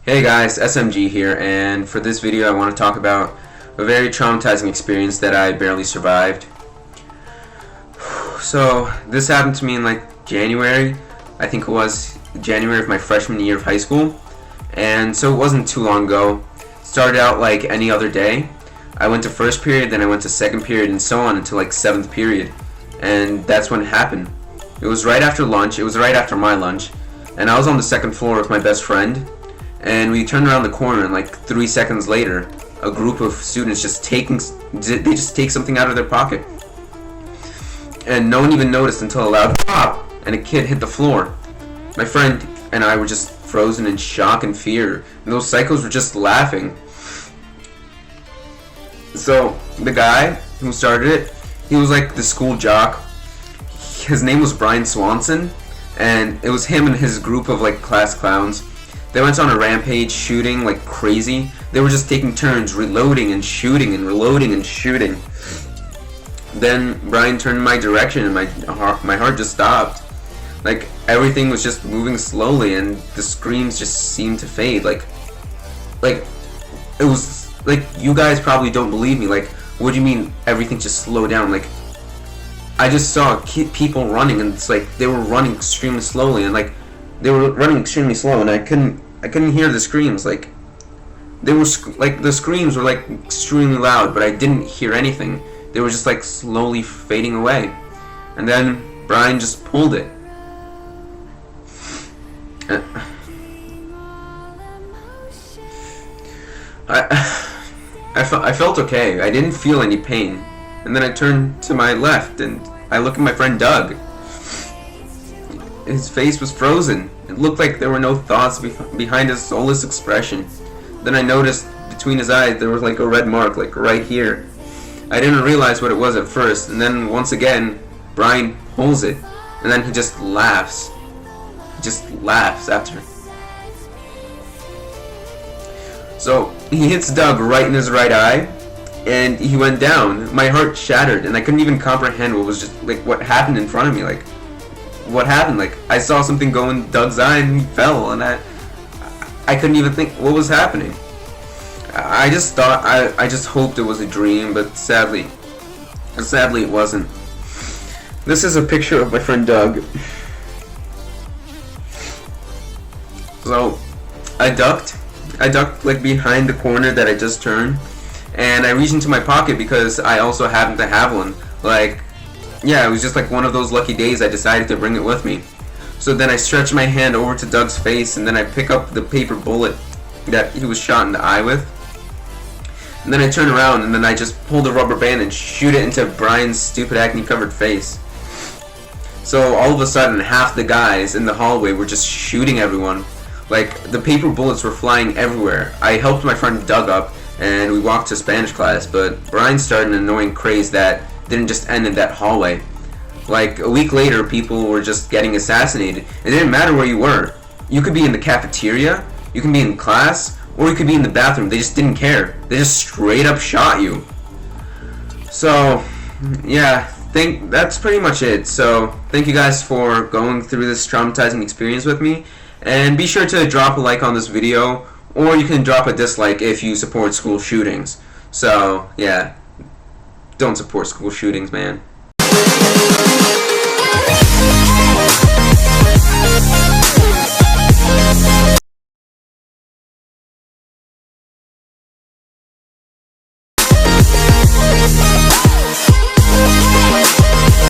Hey guys, SMG here, and for this video I want to talk about a very traumatizing experience that I barely survived. So this happened to me in like January. I think it was January of my freshman year of high school, and so it wasn't too long ago. It started out like any other day. I went to first period, then I went to second period, and so on until like seventh period, and that's when it happened. It was right after lunch. It was right after my lunch, and I was on the second floor with my best friend. And we turned around the corner, and like 3 seconds later, a group of students just take something out of their pocket, and no one even noticed until a loud pop and a kid hit the floor. My friend and I were just frozen in shock and fear, and those psychos were just laughing. So the guy who started it, he was like the school jock. His name was Brian Swanson, and it was him and his group of like class clowns. They went on a rampage, shooting like crazy. They were just taking turns, reloading and shooting and reloading and shooting. Then Brian turned in my direction, and my heart just stopped. Like everything was just moving slowly, and the screams just seemed to fade. Like it was like, you guys probably don't believe me. Like, what do you mean everything just slowed down? Like, I just saw people running, and it's like they were running extremely slowly, and like they were running extremely slow, and I couldn't hear the screams. Like they were like the screams were like extremely loud, but I didn't hear anything. They were just like slowly fading away, and then Brian just pulled it. I felt okay. I didn't feel any pain, and then I turned to my left and I looked at my friend Doug. His face was frozen. It looked like there were no thoughts behind his soulless expression. Then I noticed between his eyes there was like a red mark, like right here. I didn't realize what it was at first, and then once again, Brian pulls it, and then he just laughs. He just laughs after. So he hits Doug right in his right eye, and he went down. My heart shattered, and I couldn't even comprehend what was just like what happened in front of me. Like, what happened? Like, I saw something go in Doug's eye and he fell, and I couldn't even think what was happening. I just thought, I just hoped it was a dream, but sadly it wasn't. This is a picture of my friend Doug. So I ducked like behind the corner that I just turned, and I reached into my pocket because I also happened to have one. Like, yeah, it was just like one of those lucky days. I decided to bring it with me. So then I stretched my hand over to Doug's face, and then I pick up the paper bullet that he was shot in the eye with. And then I turn around, and then I just pull the rubber band and shoot it into Brian's stupid acne-covered face. So all of a sudden, half the guys in the hallway were just shooting everyone. Like, the paper bullets were flying everywhere. I helped my friend Doug up, and we walked to Spanish class, but Brian started an annoying craze that didn't just end in that hallway. Like, a week later, people were just getting assassinated. It didn't matter where you were. You could be in the cafeteria, you can be in class, or you could be in the bathroom. They just didn't care. They just straight up shot you. So, yeah, that's pretty much it. So, thank you guys for going through this traumatizing experience with me. And be sure to drop a like on this video, or you can drop a dislike if you support school shootings. So, yeah. Don't support school shootings, man.